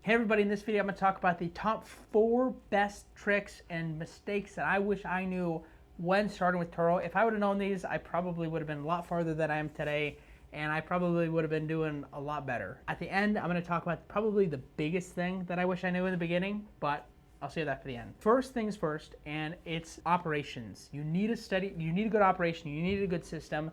Hey everybody, in this video I'm going to talk about the top 4 best tricks and mistakes that I wish I knew when starting with Turo. If I would have known these, I probably would have been a lot farther than I am today, and I probably would have been doing a lot better. At the end, I'm going to talk about probably the biggest thing that I wish I knew in the beginning, but I'll save that for the end. First things first, and it's operations. You need a good operation, you need a good system.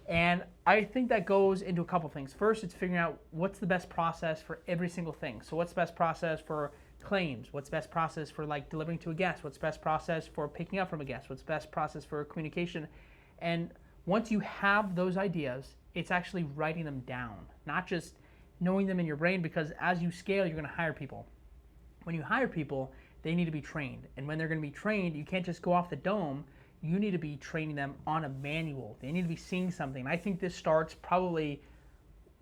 And I think that goes into a couple things. First, it's figuring out what's the best process for every single thing. So what's the best process for claims? What's the best process for like delivering to a guest? What's the best process for picking up from a guest? What's the best process for communication? And once you have those ideas, it's actually writing them down, not just knowing them in your brain, because as you scale, you're gonna hire people. When you hire people, they need to be trained. And when they're gonna be trained, you can't just go off the dome. You need to be training them on a manual. They need to be seeing something. I think this starts probably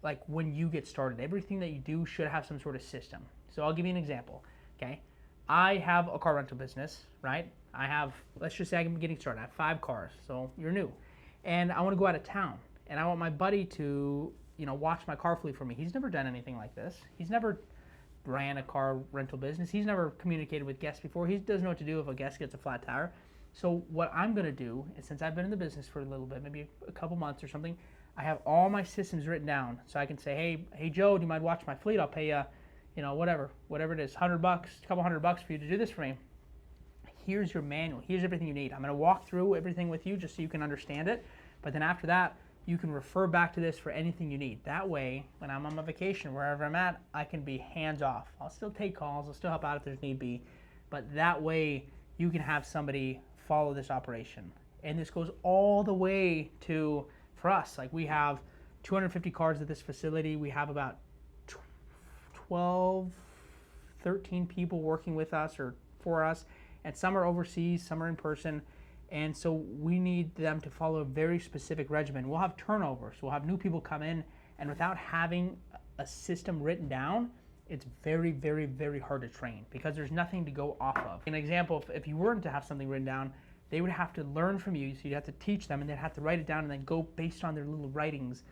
like when you get started. Everything that you do should have some sort of system. So I'll give you an example, okay? I have a car rental business, right? Let's just say I'm getting started. I have 5 cars, so you're new. And I wanna go out of town. And I want my buddy to, watch my car fleet for me. He's never done anything like this. He's never ran a car rental business. He's never communicated with guests before. He doesn't know what to do if a guest gets a flat tire. So what I'm gonna do is, since I've been in the business for a little bit, maybe a couple months or something, I have all my systems written down. So I can say, hey Joe, do you mind watching my fleet? I'll pay you, whatever it is, $100, a couple $100 for you to do this for me. Here's your manual, here's everything you need. I'm gonna walk through everything with you just so you can understand it. But then after that, you can refer back to this for anything you need. That way, when I'm on my vacation, wherever I'm at, I can be hands off. I'll still take calls, I'll still help out if there's need be, but that way you can have somebody follow this operation. And this goes all the way to, for us, like we have 250 cars at this facility. We have about 12, 13 people working with us or for us, and some are overseas, some are in person. And so we need them to follow a very specific regimen. We'll have turnovers, we'll have new people come in, and without having a system written down, it's very, very, very hard to train because there's nothing to go off of. An example, if you weren't to have something written down, they would have to learn from you, so you'd have to teach them, and they'd have to write it down and then go based on their little writings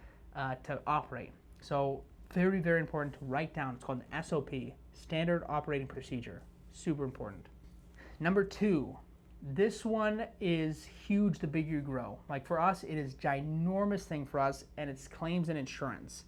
to operate. So very, very important to write down. It's called an SOP, Standard Operating Procedure. Super important. Number 2, this one is huge the bigger you grow. Like for us, it is a ginormous thing for us, and it's claims and insurance.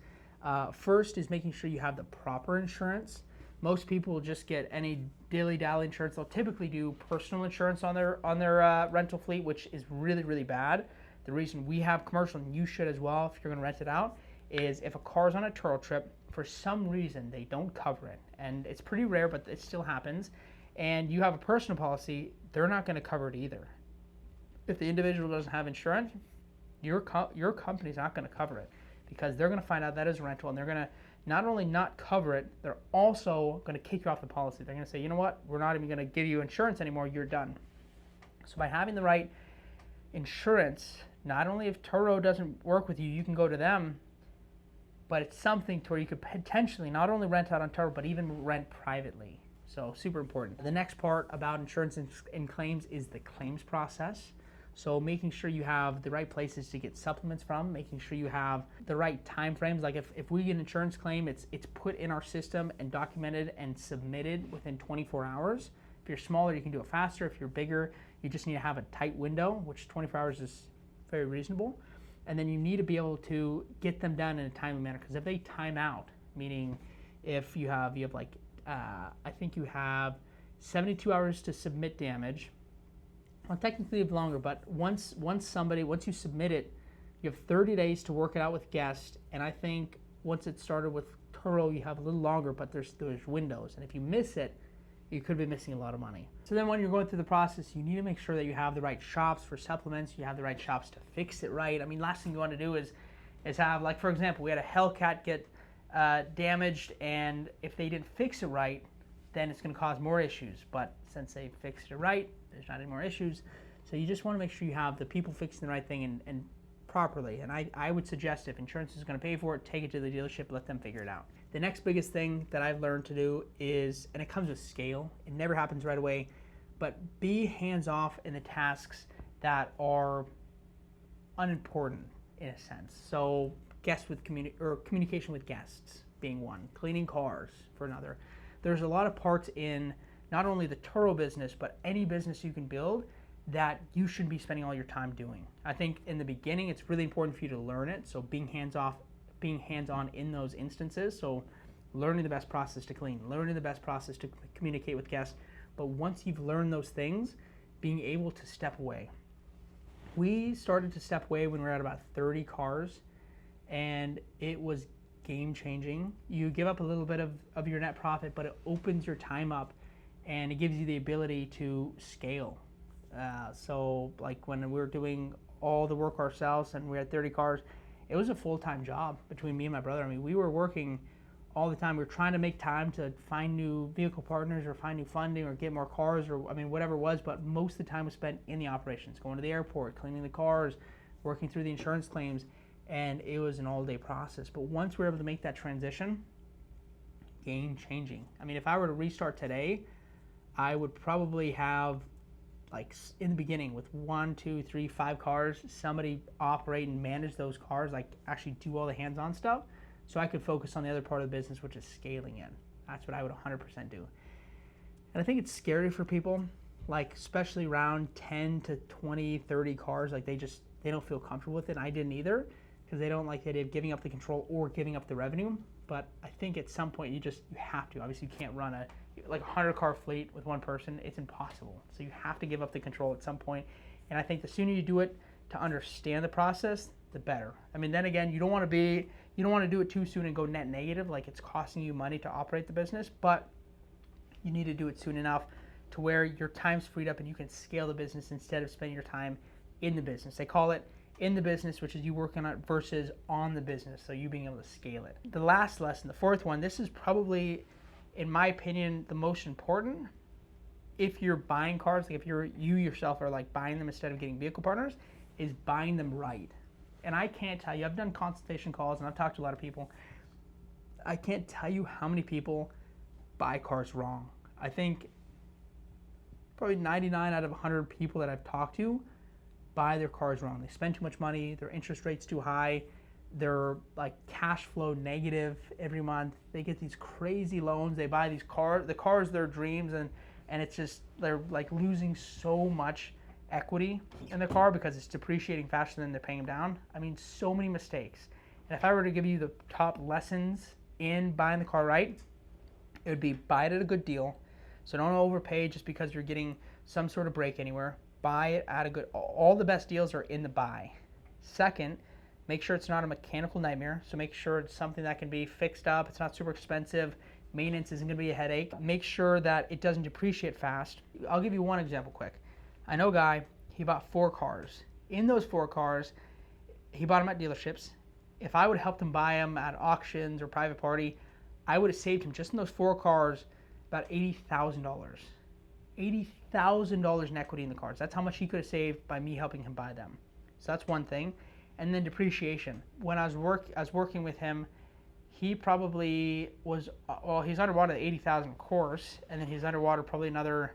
First is making sure you have the proper insurance. Most people will just get any dilly-dally insurance. They'll typically do personal insurance on their rental fleet, which is really, really bad. The reason we have commercial, and you should as well if you're gonna rent it out, is if a car's on a Turo trip, for some reason they don't cover it. And it's pretty rare, but it still happens. And you have a personal policy, they're not gonna cover it either. If the individual doesn't have insurance, your company's not gonna cover it, because they're gonna find out that is rental, and they're gonna not only not cover it, they're also gonna kick you off the policy. They're gonna say, you know what, we're not even gonna give you insurance anymore, you're done. So by having the right insurance, not only if Turo doesn't work with you, you can go to them, but it's something to where you could potentially not only rent out on Turo, but even rent privately. So super important. The next part about insurance and claims is the claims process. So making sure you have the right places to get supplements from, making sure you have the right time frames. Like if we get an insurance claim, it's put in our system and documented and submitted within 24 hours. If you're smaller, you can do it faster. If you're bigger, you just need to have a tight window, which 24 hours is very reasonable. And then you need to be able to get them done in a timely manner, because if they time out, meaning if you have like, I think you have 72 hours to submit damage. Well, technically you have longer, but once you submit it, you have 30 days to work it out with guests, and I think once it started with Turo, you have a little longer, but there's windows, and if you miss it, you could be missing a lot of money. So then when you're going through the process, you need to make sure that you have the right shops for supplements, you have the right shops to fix it right. I mean, last thing you want to do is have, like for example, we had a Hellcat get damaged, and if they didn't fix it right, then it's going to cause more issues. But since they fixed it right, there's not any more issues. So you just want to make sure you have the people fixing the right thing and properly. And I would suggest, if insurance is going to pay for it, take it to the dealership, let them figure it out. The next biggest thing that I've learned to do is, and it comes with scale, it never happens right away, but be hands-off in the tasks that are unimportant in a sense. So communication with guests being one, cleaning cars for another. there's a lot of parts in not only the Turo business, but any business you can build that you should be spending all your time doing. I think in the beginning, it's really important for you to learn it. So being hands-on in those instances. So learning the best process to clean, learning the best process to communicate with guests. But once you've learned those things, being able to step away. We started to step away when we were at about 30 cars, and it was game changing. You give up a little bit of your net profit, but it opens your time up and it gives you the ability to scale. So like when we were doing all the work ourselves and we had 30 cars, it was a full-time job between me and my brother. I mean, we were working all the time. We were trying to make time to find new vehicle partners or find new funding or get more cars or, I mean, whatever it was, but most of the time was spent in the operations, going to the airport, cleaning the cars, working through the insurance claims, and it was an all-day process. But once we were able to make that transition, game-changing. I mean, if I were to restart today, I would probably have, like in the beginning with 1, 2, 3, 5 cars, somebody operate and manage those cars, like actually do all the hands-on stuff, so I could focus on the other part of the business, which is scaling it. That's what I would 100% do. And I think it's scary for people, like especially around 10 to 20, 30 cars, like they don't feel comfortable with it. I didn't either, because they don't like the idea of giving up the control or giving up the revenue. But I think at some point you have to. Obviously you can't run a 100-car fleet with one person. It's impossible. So you have to give up the control at some point. And I think the sooner you do it to understand the process, the better. I mean, then again, you don't want to do it too soon and go net negative, like it's costing you money to operate the business, but you need to do it soon enough to where your time's freed up and you can scale the business instead of spending your time in the business. They call it in the business, which is you working on it, versus on the business, so you being able to scale it. The last lesson, the fourth one, this is probably, in my opinion, the most important. If you're buying cars, like if you yourself are like buying them instead of getting vehicle partners, is buying them right. And I can't tell you, I've done consultation calls and I've talked to a lot of people. I can't tell you how many people buy cars wrong. I think probably 99 out of 100 people that I've talked to buy their cars wrong. They spend too much money, their interest rate's too high, they're like cash flow negative every month. They get these crazy loans, they buy these cars, the cars their dreams, and it's just, they're like losing so much equity in the car because it's depreciating faster than they're paying them down. I mean, so many mistakes. And if I were to give you the top lessons in buying the car right, it would be buy it at a good deal. So don't overpay just because you're getting some sort of break anywhere. Buy it at a good, all the best deals are in the buy. Second, make sure it's not a mechanical nightmare. So make sure it's something that can be fixed up. It's not super expensive. Maintenance isn't gonna be a headache. Make sure that it doesn't depreciate fast. I'll give you one example quick. I know a guy, he bought 4 cars. In those 4 cars, he bought them at dealerships. If I would have helped him buy them at auctions or private party, I would have saved him just in those 4 cars about $80,000. $80,000 in equity in the cars. That's how much he could have saved by me helping him buy them. So that's one thing. And then depreciation. When I was working with him, he probably was, well, he's underwater the 80,000 course, and then he's underwater probably another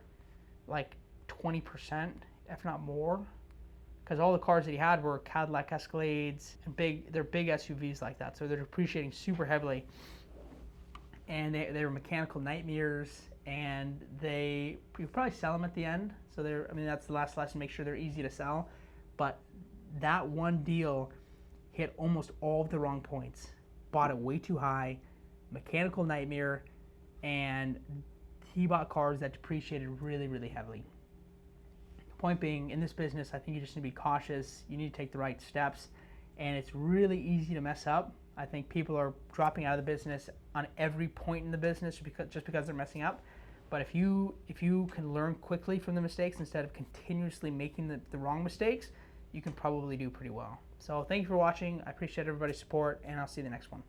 like 20%, if not more, because all the cars that he had were Cadillac Escalades and they're big SUVs like that, so they're depreciating super heavily, and they were mechanical nightmares, and you probably sell them at the end. So I mean, that's the last lesson. Make sure they're easy to sell, but that one deal hit almost all of the wrong points. Bought it way too high, mechanical nightmare, and he bought cars that depreciated really, really heavily. Point being, in this business, I think you just need to be cautious. You need to take the right steps, and it's really easy to mess up. I think people are dropping out of the business on every point in the business just because they're messing up. But if you can learn quickly from the mistakes instead of continuously making the wrong mistakes, you can probably do pretty well. So thank you for watching. I appreciate everybody's support, and I'll see you in the next one.